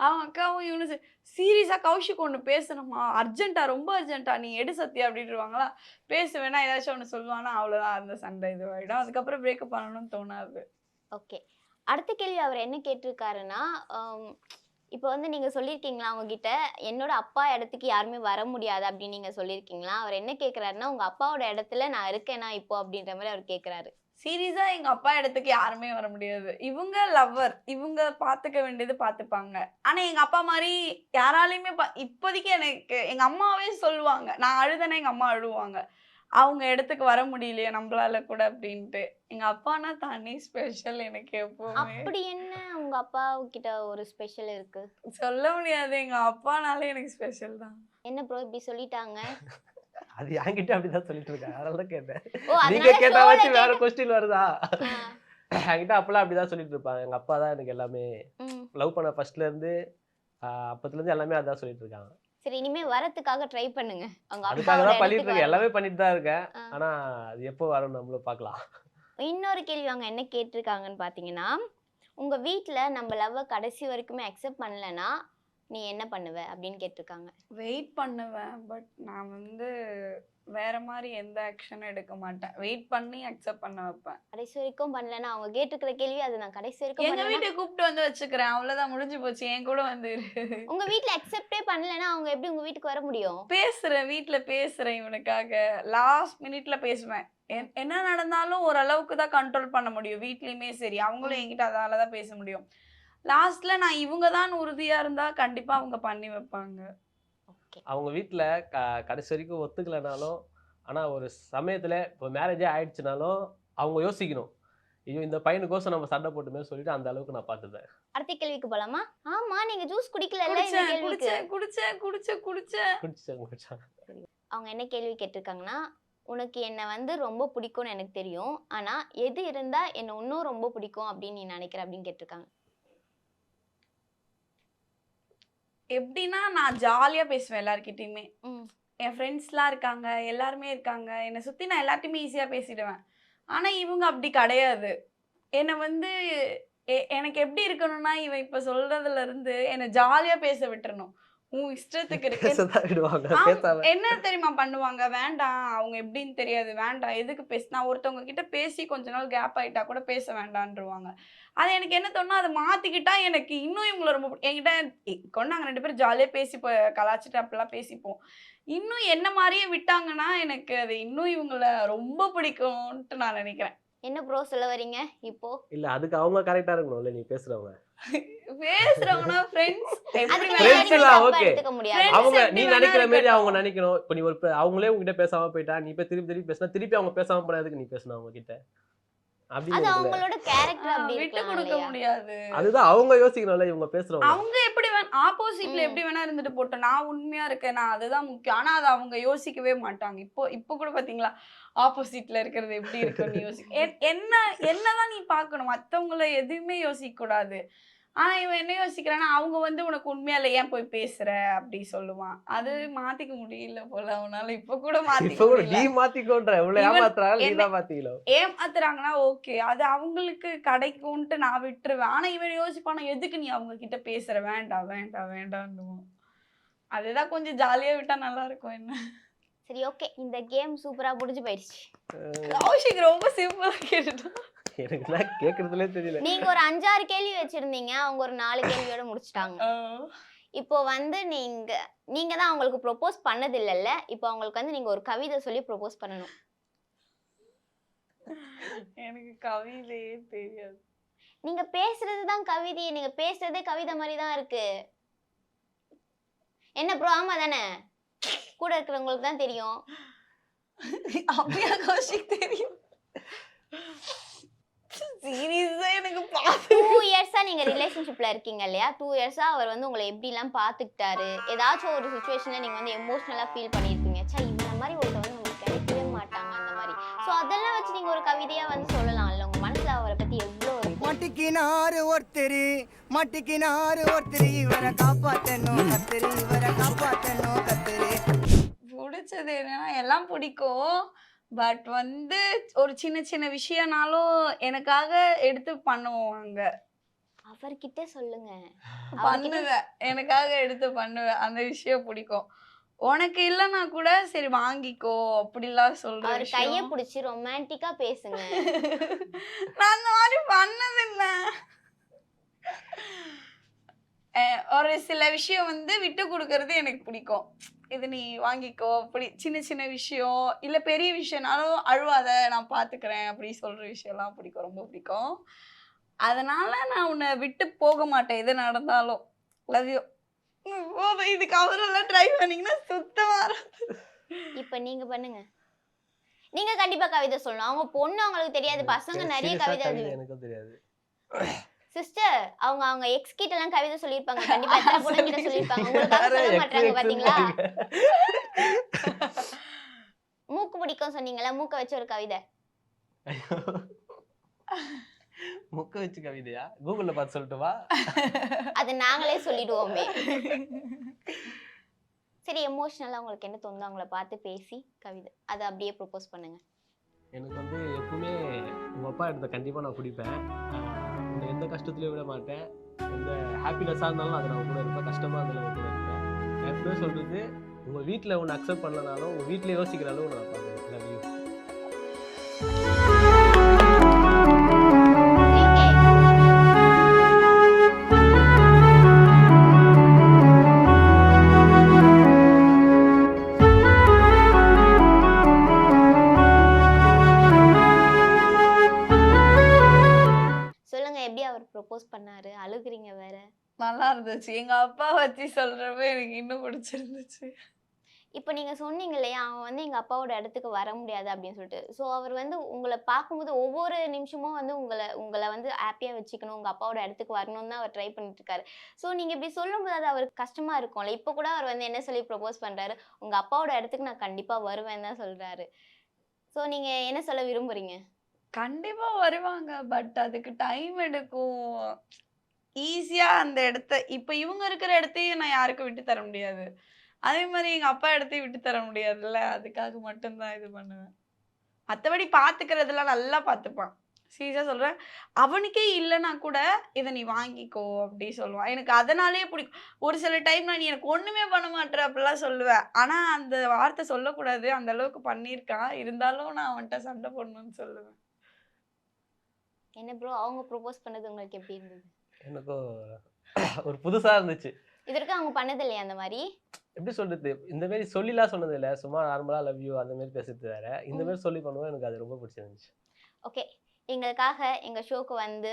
அவங்க அக்காவும் இவனு சீரியஸா கௌஷிக் ஒன்று பேசணுமா அர்ஜென்ட்டா ரொம்ப அர்ஜென்ட்டா நீ எடு சத்தியா அப்படின்ட்டுருவாங்களா. பேசுவேன்னா ஏதாச்சும் ஒன்று சொல்லுவானா அவ்வளோதான் அந்த சண்டை இதுவாயிடும். அதுக்கப்புறம் பிரேக்கப் பண்ணணும்னு தோணாது. ஓகே. அடுத்த கேள்வி அவர் என்ன கேட்டிருக்காருன்னா, இப்போ வந்து நீங்க சொல்லியிருக்கீங்களா அவங்க கிட்ட, என்னோட அப்பா இடத்துக்கு யாருமே வர முடியாது அப்படின்னு நீங்க சொல்லியிருக்கீங்களா? அவர் என்ன கேட்குறாருன்னா, உங்க அப்பாவோட இடத்துல நான் இருக்கேனா இப்போ அப்படின்ற மாதிரி அவர் கேட்குறாரு. சீரியஸா எங்க அப்பா இடத்துக்கு யாருமே வர முடியாது. இவங்க லவ்வர். இவங்க பாத்துக்க வேண்டியது பாத்துப்பாங்க. ஆனா எங்க அப்பா மாதிரி யாராலையுமே இப்போதைக்கு எனக்கு எங்க அம்மாவே சொல்லுவாங்க. நான் அழுதேன்னா எங்க அம்மா அழுவாங்க. அவங்க இடத்துக்கு வர முடியலையே நம்மளால கூட அப்படின்ட்டு. எங்க அப்பானா தனி ஸ்பெஷல் எனக்கு எப்பவுமே. அப்படி என்ன உங்க அப்பா கிட்ட ஒரு ஸ்பெஷல் இருக்கு? சொல்ல முடியாது. எங்க அப்பானாலே எனக்கு ஸ்பெஷல் தான். என்ன ப்ரோ இப்படி சொல்லிட்டாங்க? அது என்கிட்ட அப்படிதான் சொல்லிட்டு இருக்காங்க. அதனால தான் கேட்டேன். ஓ நீங்க அதனால கேட்டா ஷோல வச்சு வேற கேட்ட கொஸ்டின் வருதா? ஆ, என்கிட்ட அப்பெல்லாம் அப்படிதான் சொல்லிட்டு இருப்பாங்க. எங்க அப்பா தான் எனக்கு எல்லாமே. ம். லவ் பண்ண ஃபர்ஸ்ட்ல இருந்து அப்பத்துல இருந்து எல்லாமே அதான் சொல்லிட்டு இருக்காங்க. சரி இனிமே வரதுக்காக ட்ரை பண்ணுங்க. அவங்க அதுக்காக அப்பாவோட தான் பண்ணிட்டு இடத்துக்கு இருக்கேன். வரணும். எல்லாமே பண்ணிட்டு தான் இருக்கேன். ஆ. ஆனா அது எப்போ வரும் நம்மளும் பார்க்கலாம். இன்னொரு கேள்வி அவங்க என்ன கேட்டிருக்காங்கன்னு பார்த்தீங்கன்னா, உங்க வீட்ல நம்ம லவ்வ கடைசி வரைக்குமே அக்செப்ட் பண்ணலன்னா, நீ என்ன பண்ணுவ? அப்படின்னு கேட்டிருக்காங்க. வெயிட் பண்ணுவேன். பட் நான் வந்து வேற மாதிரி எந்த ஆக்ஷனும் எடுக்க மாட்டேன். வெயிட் பண்ணி அக்செப்ட் பண்ண வைப்பேன். கடைசி வரைக்கும் பண்ணலன்னா, அவங்க கேட்டிருக்கிற கேள்வி அது நான் கடைசி வரைக்கும் எங்க பண்ணலன்னா, வீட்டை கூப்பிட்டு வந்து வச்சுக்கிறேன். அவ்வளவுதான், முடிஞ்சு போச்சு. என் கூட வந்து இரு. உங்க வீட்ல அக்செப்டே பண்ணலன்னா, அவங்க எப்படி உங்க வீட்டுக்கு வர முடியும்? பேசுறேன், வீட்ல பேசுறேன் இவனுக்காக. லாஸ்ட் மினிட்ல பேசுவேன். என்ன நடந்தாலும் ஓரளவுக்கு தான் கண்ட்ரோல் பண்ண முடியும். வீட்லயுமே சரி, அவங்களும் என்கிட்ட அதால தான் பேச முடியும். லாஸ்ட்ல நான் இவங்க தான் உறுதியா இருந்தா கண்டிப்பா அவங்க பண்ணி வைப்பாங்க. ஓகே. அவங்க வீட்ல கடைசி வரைக்கும் ஒத்துக்கலைனாலும், ஆனா ஒரு சமயத்துல இப்போ மேரேஜே ஆயிடுச்சுனாலும் அவங்க யோசிக்கணும். ஐயோ இந்த பையனுக்கோசம் நம்ம சண்டை போட்டுமே சொல்லிட்டு அந்த அளவுக்கு நான் பார்த்துப்பேன். அடுத்த கேள்விக்கு போலாமா? ஆமா நீங்க ஜூஸ் குடிக்கலல்ல இந்த குடிச்சேன், கேள்விக்கு. குடிச்சேன். அவங்க என்ன கேள்வி கேட்டிருக்காங்கன்னா, உனக்கு என்ன வந்து ரொம்ப பிடிக்கும்னு எனக்கு தெரியும். ஆனா எது இருந்தா என்ன இன்னும் ரொம்ப பிடிக்கும் அப்படின்னு நீ நினைக்கிற அப்படின்னு கேட்டிருக்காங்க. எப்படின்னா நான் ஜாலியா பேசுவேன் எல்லார்கிட்டயுமே. ம். என் ஃப்ரெண்ட்ஸ்லாம் இருக்காங்க, எல்லாருமே இருக்காங்க. என்னை சுத்தி நான் எல்லார்ட்டையுமே ஈஸியா பேசிடுவேன். ஆனா இவங்க அப்படி கிடையாது. என்னை வந்து எனக்கு எப்படி இருக்கணும்னா, இவன் இப்ப சொல்றதுல இருந்து என்னை ஜாலியா பேச விட்டுறணும். உன் இஷ்டத்துக்கு இருக்கு. பேசதான் விடுவாங்க. பேசாம என்ன தெரியுமா பண்ணுவாங்க? வேண்டாம், அவங்க எப்படின்னு தெரியாது, வேண்டாம், எதுக்கு நான் ஒருத்தவங்க கிட்ட பேசி கொஞ்ச நாள் கேப் ஆயிட்டா கூட பேச வேண்டான்ருவாங்க. அது எனக்கு என்ன தோணுனா, அதை மாத்திக்கிட்டா எனக்கு இன்னும் இவங்களை ரொம்ப என்கிட்ட கொண்டு நாங்கள் 2 பேரும் ஜாலியாக பேசி கலாச்சிட்டு அப்படிலாம் பேசிப்போம். இன்னும் என்ன மாதிரியே விட்டாங்கன்னா எனக்கு அது இன்னும் இவங்களை ரொம்ப பிடிக்கும்ன்ட்டு நான் நினைக்கிறேன். என்ன ப்ரோ சொல்ல வரீங்க இப்போ? இல்ல அதுக்கு அவங்க கரெக்டா இருக்கணும்ல நீ பேசுறவங்க. பேசுறவங்கன்னா ஃப்ரெண்ட்ஸ் எப்படி அதுக்கு Friends எல்லாரையும் எல்லாம் தப்பா okay. எடுத்துக்க முடியாது. Friends அவங்க எப்படி நீ வேணா நினைக்கிற மாதிரி இருக்கட்டும். அவங்க நினைக்கணும். இப்போ நீ ஒரு அவங்களே உங்ககிட்ட பேசாம போயிட்டா நீ போய் திருப்பி பேசினா திருப்பி அவங்க பேசாம போனதுக்கு நீ பேசணும் அவங்க கிட்ட. அது அப்படின்னு இருக்குல்ல. அவங்களோட கேரக்டர் அப்படி விட்டு இருக்கலாம் கொடுக்க இல்லையா? முடியாது. அதுதான் அவங்க யோசிக்கணும்ல இவங்க பேசுறவங்க. அவங்க எப்படி ஆப்போசிட்ல எப்படி வேணா இருந்துட்டு போட்டோம். நான் உண்மையா இருக்கேன், நான் அதுதான் முக்கியம். ஆனா அதை அவங்க யோசிக்கவே மாட்டாங்க. இப்போ கூட பாத்தீங்களா, ஆப்போசிட்ல இருக்கிறது எப்படி இருக்குன்னு என்னதான் நீ பார்க்கணும். மத்தவங்கள எதுவுமே யோசிக்க கூடாது. ஆனா இவன் என்ன யோசிக்கிறான்னா, அவங்க வந்து உனக்கு உண்மையா இல்ல, ஏன் போய் பேசுற அப்படி சொல்லுவான். அது மாத்திக்க முடியல போல அவனால. இப்ப கூட இப்ப மாத்திக்க கூட நீ முடியல. மாத்திக்கோன்ற எவ்வளவு இவன் ஏமாத்துறாங்க நீ என்ன- தான் மாத்திக்கணும். ஏமாத்துறாங்கன்னா ஓகே, அது அவங்களுக்கு கிடைக்கும்ட்டு நான் விட்டுருவேன். ஆனா இவன் யோசிப்பானா, எதுக்கு நீ அவங்க கிட்ட பேசுற, வேண்டாம் வேண்டாம் வேண்டாம்னுவான். அதுதான் கொஞ்சம் ஜாலியா விட்டா நல்லா இருக்கும். என்ன சரி ஓகே, இந்த கேம் சூப்பரா புடிச்சு போயிடுச்சு. கௌஷிக் ரொம்ப சிம்பிளா கேட்டுட்டான். எனக்கு நான் கேக்குறதுலே தெரியல. நீங்க ஒரு 5-6 கேள்வி வச்சிருந்தீங்க, அவங்க ஒரு 4 கேள்வியோட முடிச்சிட்டாங்க. இப்போ வந்து நீங்க தான் அவங்களுக்கு ப்ரோபோஸ் பண்ணது இல்லல்ல, இப்போ அவங்களுக்கு வந்து நீங்க ஒரு கவிதை சொல்லி ப்ரோபோஸ் பண்ணணும். எனக்கு கவிதையே தெரியாது. நீங்க பேசுறது தான் கவிதையே, நீங்க பேசுறதே கவிதை மாதிரி தான் இருக்கு. என்ன ப்ரோ, ஆமா தானே? கூட இருக்கிறவங்களுக்கு தான் தெரியும். அப்படியா கௌஷிக் தெரியும்? சீரியஸா எனக்கு பாத்து 2 இயர்ஸா நீங்க ரிலேஷன்ஷிப்ல இருக்கீங்க இல்லையா? 2 இயர்ஸா அவர் வந்து உங்களை எப்படி எல்லாம் பாத்துக்கிட்டாரு, ஏதாச்சும் ஒரு சுச்சுவேஷன்ல நீங்க வந்து எமோஷனலா ஃபீல் பண்ணிருப்பீங்க. சே இந்த மாதிரி ஒருத்தர் வந்து நமக்கு கிடைக்கவே மாட்டாங்க அந்த மாதிரி. சோ அதெல்லாம் வச்சு நீங்க ஒரு கவிதையா வந்து சொல்லலாம்ல. உங்க மனசுல அவரை பத்தி எவ்வளவு இருக்கு. மட்டிக்கினாரு ஒருத்தர் இவரை காப்பாத்தணும் கத்திரி, இவரை காப்பாத்தணும் கத்திரி. பிடிச்சது என்னன்னா, எல்லாம் பிடிக்கும். பட் வந்து ஒரு சின்ன சின்ன விஷயம்னாலும் எனக்காக எடுத்து பண்ணுவாங்க. அவர்கிட்ட சொல்லுங்க. பண்ணுவேன், எனக்காக எடுத்து பண்ணுவேன். அந்த விஷயம் பிடிக்கும். உனக்கு இல்லைன்னா கூட சரி வாங்கிக்கோ அப்படிலாம் சொல்ற அவர் கைய விஷயம். பிடிச்சி ரொமான்டிக்கா பேசுங்க. நான் அந்த மாதிரி பண்ணது இல்ல. ஒரு சில விஷயம் வந்து விட்டு கொடுக்கறது எனக்கு பிடிக்கும். இது நீ வாங்கிக்கோ அப்படி சின்ன சின்ன விஷயம், இல்லை பெரிய விஷயம்னாலும் அழுவாத நான் பார்த்துக்கிறேன் அப்படி சொல்கிற விஷயம்லாம் பிடிக்கும், ரொம்ப பிடிக்கும். அதனால நான் உன்னை விட்டு போக மாட்டேன் எது நடந்தாலும். Love you. போதும், இதுக்கு அவரெல்லாம் ட்ரை பண்ணீங்கன்னா சுத்தமாக. இப்போ நீங்க பண்ணுங்க. நீங்க கண்டிப்பா கவிதை சொல்லணும். அவங்க பொண்ணு அவங்களுக்கு தெரியாது, பசங்க நிறைய கவிதை எனக்கும் தெரியாது. சிஸ்டர் அவங்க எக்ஸ் கிட்ட எல்லாம் கவிதை சொல்லிருப்பாங்க, கண்டிப்பா எத்தனை பொண்ணு கிட்ட சொல்லிருப்பாங்க, உங்களுக்காக சொல்ல மாட்டாங்க பாத்தீங்களா? மூக்கு பிடிக்கும் சொன்னீங்களா, மூக்க வச்சு ஒரு கவிதை. முக்க வச்சு கவிதையா? கூகுள்ல பார்த்து சொல்லட்டுமா? அது நாங்களே சொல்லிடுவோமே. சரி, எமோஷனலா உங்களுக்கு என்ன தோணுதோ அவங்கள பார்த்து பேசி கவிதை அதை அப்படியே ப்ரொபோஸ் பண்ணுங்க. எனக்கு வந்து எப்பவுமே உங்க அப்பா இடத்த கண்டிப்பா நான் பிடிப்பேன். உன்னை எந்த கஷ்டத்துலயும் விட மாட்டேன். எந்த ஹாப்பினஸா இருந்தாலும் அது நான் கூட இருப்பேன், கஷ்டமா இருந்தாலும் நான் கூட இருப்பேன். நான் எப்பவுமே சொல்றது, உங்க வீட்டுல உன்னை அக்செப்ட் பண்ணலனாலும் உங்க வீட்டுல யோசிக்கிற அளவு நான் பார்க்குறேன். Love you. சொல்லுங்க, எப்படி அவர் ப்ரொபோஸ் பண்ணாரு? அழுகுறீங்க வேற. நல்லா இருந்துச்சு. எங்க அப்பா வச்சு சொல்றப்ப எனக்கு இன்னும் பிடிச்சிருந்துச்சு. இப்போ நீங்க சொன்னீங்க இல்லையா, அவன் வந்து எங்க அப்பாவோட இடத்துக்கு வர முடியாது அப்படின்னு சொல்லிட்டு. ஸோ அவர் வந்து உங்களை பார்க்கும்போது ஒவ்வொரு நிமிஷமும் வந்து உங்களை வந்து ஹாப்பியா வச்சுக்கணும், உங்க அப்பாவோட இடத்துக்கு வரணும்னு தான் அவர் ட்ரை பண்ணிட்டு இருக்காரு. ஸோ நீங்க இப்படி சொல்லும்போது அது அவருக்கு கஷ்டமா இருக்கும்ல. இப்போ கூட அவர் வந்து என்ன சொல்லி ப்ரொபோஸ் பண்றாரு, உங்க அப்பாவோட இடத்துக்கு நான் கண்டிப்பா வருவேன் தான் சொல்றாரு. ஸோ நீங்க என்ன சொல்ல விரும்புறீங்க? கண்டிப்பா வருவாங்க. பட் அதுக்கு டைம் எடுக்கும். ஈஸியா அந்த இடத்த இப்ப இவங்க இருக்கிற இடத்தையும் நான் யாருக்கும் விட்டு தர முடியாது. அதே மாதிரி எங்க அப்பா இடத்தையும் விட்டு தர முடியாதுல்ல. அதுக்காக மட்டும்தான் இது பண்ணுவேன். மத்தபடி பாத்துக்கிறதெல்லாம் நல்லா பாத்துப்பான். சீரியஸா சொல்றேன். அவனுக்கே இல்லைன்னா கூட இதை நீ வாங்கிக்கோ அப்படி சொல்லுவான். எனக்கு அதனாலேயே பிடிக்கும். ஒரு சில டைம் நான் நீ எனக்கு ஒண்ணுமே பண்ண மாட்டேற அப்படிலாம் சொல்லுவேன். ஆனா அந்த வார்த்தை சொல்லக்கூடாது, அந்த அளவுக்கு பண்ணியிருக்கான். இருந்தாலும் நான் அவன்கிட்ட சண்டை போடணும்னு சொல்லுவேன். என்ன ப்ரோ, அவங்க ப்ரொபோஸ் பண்ணது உங்களுக்கு எப்படி இருந்தது? எனக்கும் ஒரு புதுசா இருந்துச்சு. இது வரைக்கும் அவங்க பண்ணது இல்லையா அந்த மாதிரி? எப்படி சொல்றது, இந்த மாதிரி சொல்லிலாம் சொன்னது இல்லை, சும்மா நார்மலா லவ் யூ அந்த மாதிரி பேசுறது வேற. இந்த மாதிரி சொல்லி பண்ணுவோம், எனக்கு அது ரொம்ப பிடிச்சிருந்துச்சு. ஓகே, எங்களுக்காக எங்க ஷோக்கு வந்து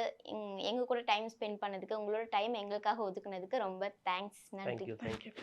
எங்க கூட டைம் ஸ்பெண்ட் பண்ணதுக்கு, உங்களோட டைம் எங்களுக்காக ஒதுக்குனதுக்கு ரொம்ப தேங்க்ஸ். நன்றி. தேங்க்யூ.